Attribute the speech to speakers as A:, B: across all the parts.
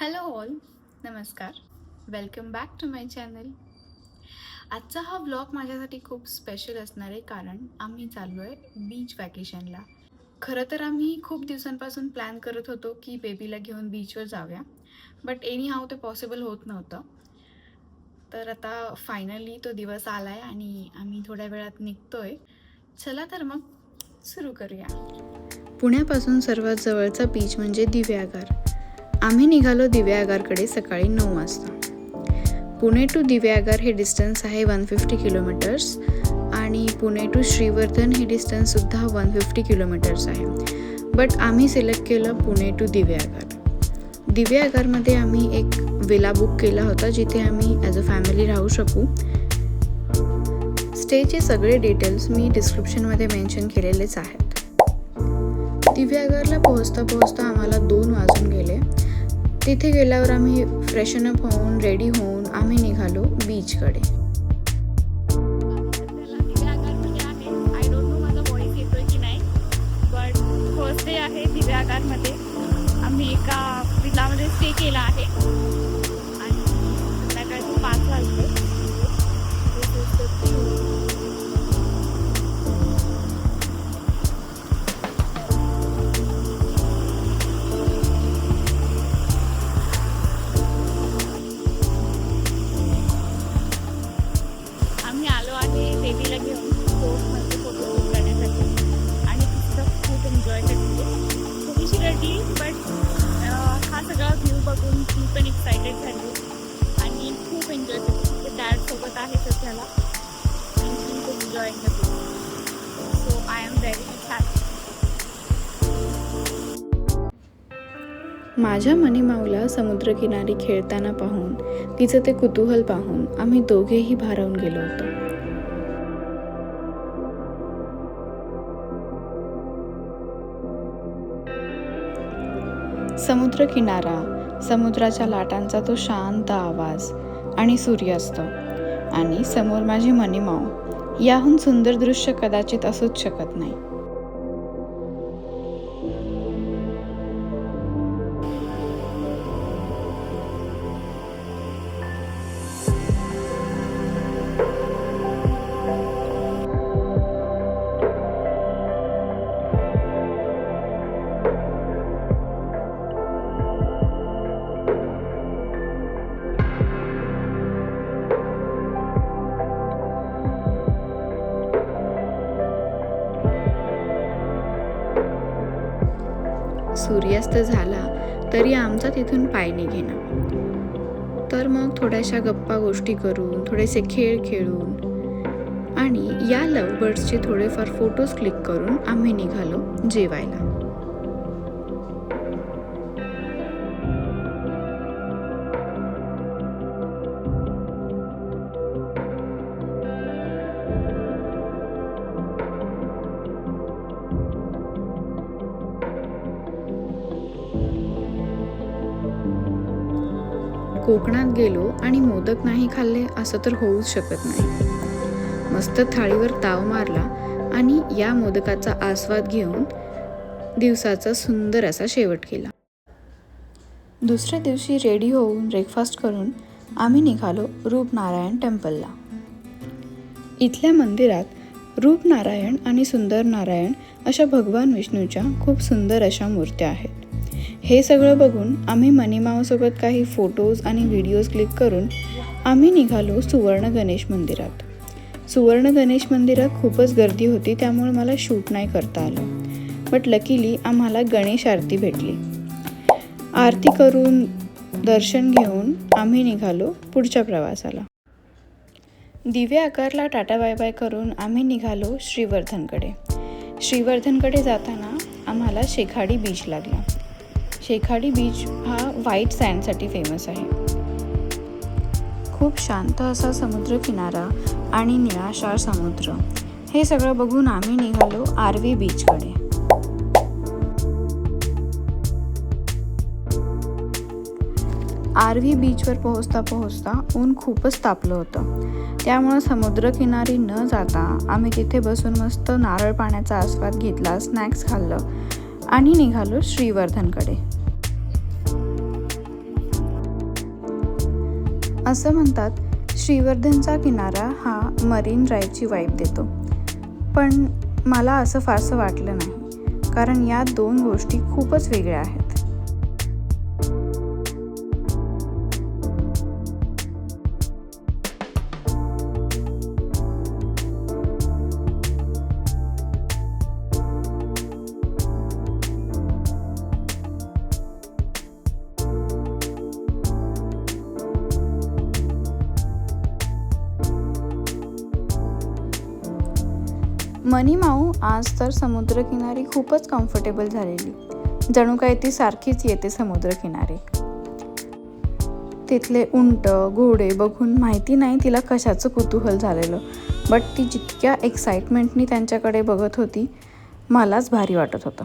A: Hello all, नमस्कार. Welcome back to my channel. आजचा हा व्लॉग माझ्यासाठी खूप स्पेशल असणार आहे, कारण आम्ही चाललो आहे बीच वॅकेशनला. खरं तर आम्ही खूप दिवसांपासून प्लॅन करत होतो की बेबीला घेऊन बीचवर जाऊया, बट एनी हाऊ ते पॉसिबल होत नव्हतं. तर आता फायनली तो दिवस आला आहे आणि आम्ही थोड्या वेळात निघतो आहे. चला तर मग सुरू करूया. पुण्यापासून सर्वात जवळचा बीच म्हणजे दिवेआगार. आम्ही निघालो दिवेआगारकडे सकाळी 9 वाजता. पुणे टू दिवेआगार हे डिस्टन्स आहे 150 किलोमीटर्स आणि पुणे टू श्रीवर्धन हे डिस्टन्ससुद्धा 150 किलोमीटर्स आहे. बट आम्ही सिलेक्ट केलं पुणे टू दिवेआगार. दिवेआगारमध्ये आम्ही एक विला बुक केला होता, जिथे आम्ही ॲज अ फॅमिली राहू शकू. स्टेचे सगळे डिटेल्स मी डिस्क्रिप्शनमध्ये मेन्शन केलेलेच आहेत. दिवेआगारला पोहोचता आम्हाला 2 वाजून गेले. तिथे गेल्यावर आम्ही फ्रेशन अप होऊन रेडी होऊन आम्ही निघालो बीचकडे.
B: आय डोंट नो माझा व्हॉइस येतोय की नाही, बट फर्स्ट डे आहे दिवेआगारमध्ये. आम्ही एका विलामध्ये स्टे केला आहे आणि संध्याकाळचे 5 वाजले. आम्ही आलो आहे बेबीला घेऊन फोटोमध्ये फोटोशूट करण्यासाठी आणि तिथं खूप एन्जॉय करते. थोडीशी रडली, बट हा सगळा व्ह्यू बघून ती पण एक्सायटेड झाली आणि खूप एन्जॉय करते. ते डॅडसोबत आहे सध्याला आणि ती खूप एन्जॉय करते. So I am very much happy.
A: माझ्या मनीमाऊला समुद्रकिनारी खेळताना पाहून, तिचं ते कुतूहल पाहून आम्ही दोघेही भारावून गेलो होतो. समुद्रकिनारा, समुद्राच्या लाटांचा तो शांत आवाज आणि सूर्यास्त, आणि समोर माझी मनीमाऊ. याहून सुंदर दृश्य कदाचित असूच शकत नाही. सूर्यास्त झाला तरी आमचा तिथून पाय निघेना. तर मग थोड्याशा गप्पा गोष्टी करून, थोडेसे खेळ खेळून आणि या लव्हबर्ड्सचे थोडेफार फोटोज क्लिक करून आम्ही निघालो जेवायला. कोकणात गेलो आणि मोदक नाही खाल्ले असं तर होऊच शकत नाही. मस्त थाळीवर ताव मारला आणि या मोदकाचा आस्वाद घेऊन दिवसाचा सुंदर असा शेवट केला. दुसऱ्या दिवशी रेडी होऊन ब्रेकफास्ट करून आम्ही निघालो रूपनारायण टेम्पलला. इथल्या मंदिरात रूपनारायण आणि सुंदरनारायण अशा भगवान विष्णूच्या खूप सुंदर अशा मूर्त्या आहेत. हे सगळं बघून आम्ही मनीमाऊसोबत काही फोटोज आणि व्हिडिओज क्लिक करून आम्ही निघालो सुवर्ण गणेश मंदिरात. सुवर्ण गणेश मंदिरात खूपच गर्दी होती, त्यामुळे मला शूट नाही करता आलं. बट लकीली आम्हाला गणेश आरती भेटली. आरती करून दर्शन घेऊन आम्ही निघालो पुढच्या प्रवासाला. दिवेआगारला टाटा बाय बाय करून आम्ही निघालो श्रीवर्धनकडे. श्रीवर्धनकडे जाताना आम्हाला शेखाडी बीच लागला. शेखाडी बीच हा व्हाईट सँडसाठी फेमस आहे. खूप शांत असा समुद्रकिनारा आणि निळाशार समुद्र, हे सगळं बघून आम्ही निघालो आरवी बीचकडे. आरवी बीचवर पोहोचता ऊन खूपच तापलं होतं. त्यामुळं समुद्रकिनारी न जाता आम्ही तिथे बसून मस्त नारळ पाण्याचा आस्वाद घेतला, स्नॅक्स खाल्लं आणि निघालो श्रीवर्धनकडे. असं म्हणतात श्रीवर्धनचा किनारा हा मरीन ड्राईव्हची वाईब देतो, पण मला असं फारसं वाटलं नाही, कारण या दोन गोष्टी खूपच वेगळ्या आहेत. मनीमाऊ आज तर समुद्रकिनारी खूपच कम्फर्टेबल झालेली, जणू काय ती सारखीच येते समुद्रकिनारी. तिथले उंट घोडे बघून माहिती नाही तिला कशाचं कुतूहल झालेलं, बट ती जितक्या एक्साइटमेंटनी त्यांच्याकडे बघत होती, मलाच भारी वाटत होतं.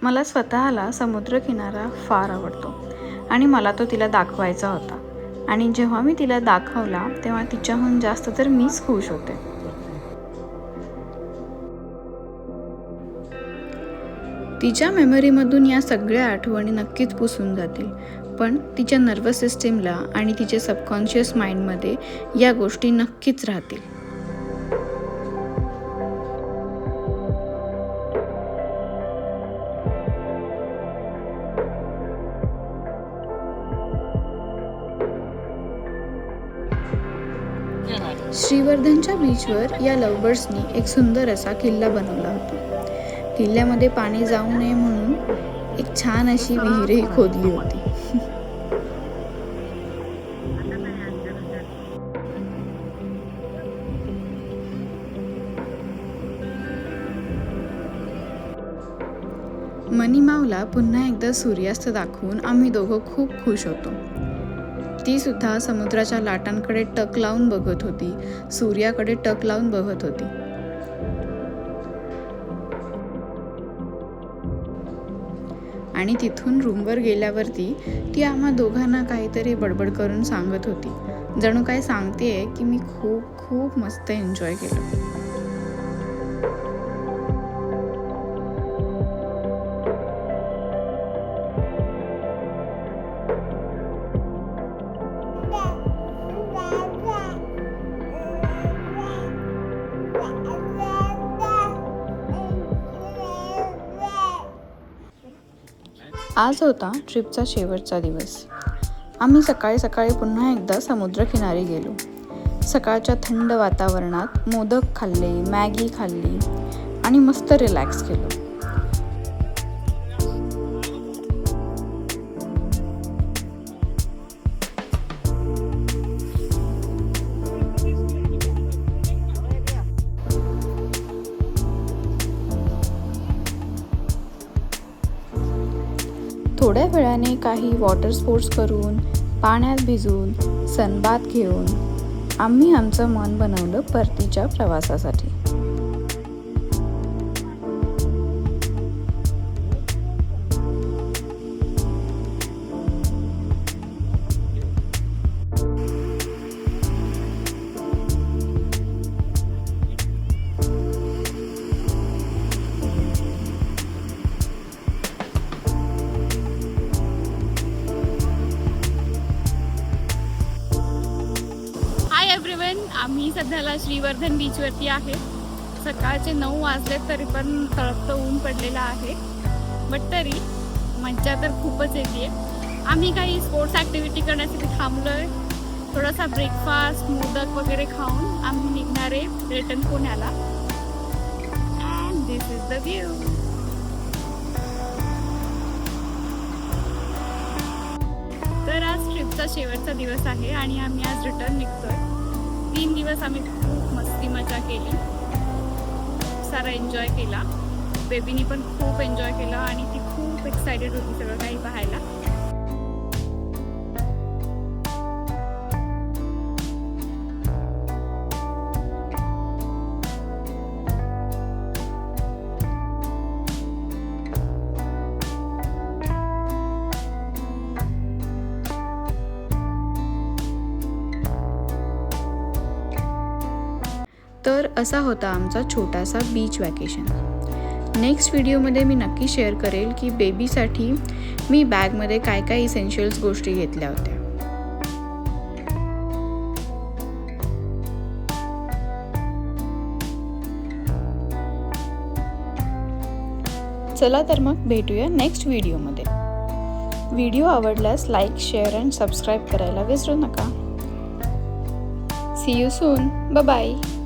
A: मला स्वतःला समुद्रकिनारा फार आवडतो आणि मला तो तिला दाखवायचा होता, आणि जेव्हा मी तिला दाखवला तेव्हा तिच्याहून जास्त तर मीच खुश होते. तिच्या मेमरीमधून या सगळ्या आठवणी नक्कीच पुसून जातील, पण तिच्या नर्वस सिस्टीमला आणि तिच्या सबकॉन्शियस माइंडमध्ये या गोष्टी नक्कीच राहतील. श्रीवर्धनच्या बीचवर या लव्हबर्ड्सनी एक सुंदर असा किल्ला बनवला होता. किल्ल्यामध्ये पाणी जाऊ नये म्हणून एक छान अशी विहीरही खोदली होती. मनीमाऊला पुन्हा एकदा सूर्यास्त दाखवून आम्ही दोघं खूप खुश होतो. ती सुद्धा समुद्राच्या लाटांकडे टक लावून बघत होती, सूर्याकडे टक लावून बघत होती. आणि तिथून रूमवर गेल्यावरती ती आम्हा दोघांना काहीतरी बडबड करून सांगत होती, जणू काय सांगतेय की मी खूप खूप मस्त एन्जॉय केलं. आज होता ट्रिपचा शेवटचा दिवस. आम्ही सकाळी सकाळी पुन्हा एकदा समुद्रकिनारी गेलो. सकाळच्या थंड वातावरणात मोदक खाल्ले, मॅगी खाल्ली आणि मस्त रिलॅक्स केलं. थोड्या वेळाने काही वॉटर स्पोर्ट्स करून, पाण्यात भिजून, सनबाथ घेऊन आम्ही आमचं मन बनवलं परतीच्या प्रवासासाठी.
B: आम्ही सध्याला श्रीवर्धन बीचवरती आहे. सकाळचे 9 वाजले तरी पण तळपतं ऊन पडलेलं आहे, बट तरी मज्जा तर खूपच येते. आम्ही काही स्पोर्ट्स ॲक्टिव्हिटी करण्यासाठी थांबलो आहे. थोडासा ब्रेकफास्ट मोदक वगैरे खाऊन आम्ही निघणार आहे रिटर्न पुण्याला. And this is the view. तर आज ट्रिपचा शेवटचा दिवस आहे आणि आम्ही आज रिटर्न निघतोय. 3 दिवस आम्ही खूप मस्ती मजा केली, सारा एन्जॉय केला. बेबीनी पण खूप एन्जॉय केला आणि ती खूप एक्सायटेड होती सगळं काही पाहायला.
A: तर असा होता आमचा छोटासा बीच वॅकेशन. नेक्स्ट व्हिडिओमध्ये मी नक्की शेअर करेल की बेबीसाठी मी बॅगमध्ये काय काय इसेन्शियल्स गोष्टी घेतल्या होत्या. चला तर मग भेटूया नेक्स्ट व्हिडिओमध्ये. व्हिडिओ आवडल्यास लाईक, शेअर अँड सबस्क्राईब करायला विसरू नका. See you soon. Bye bye.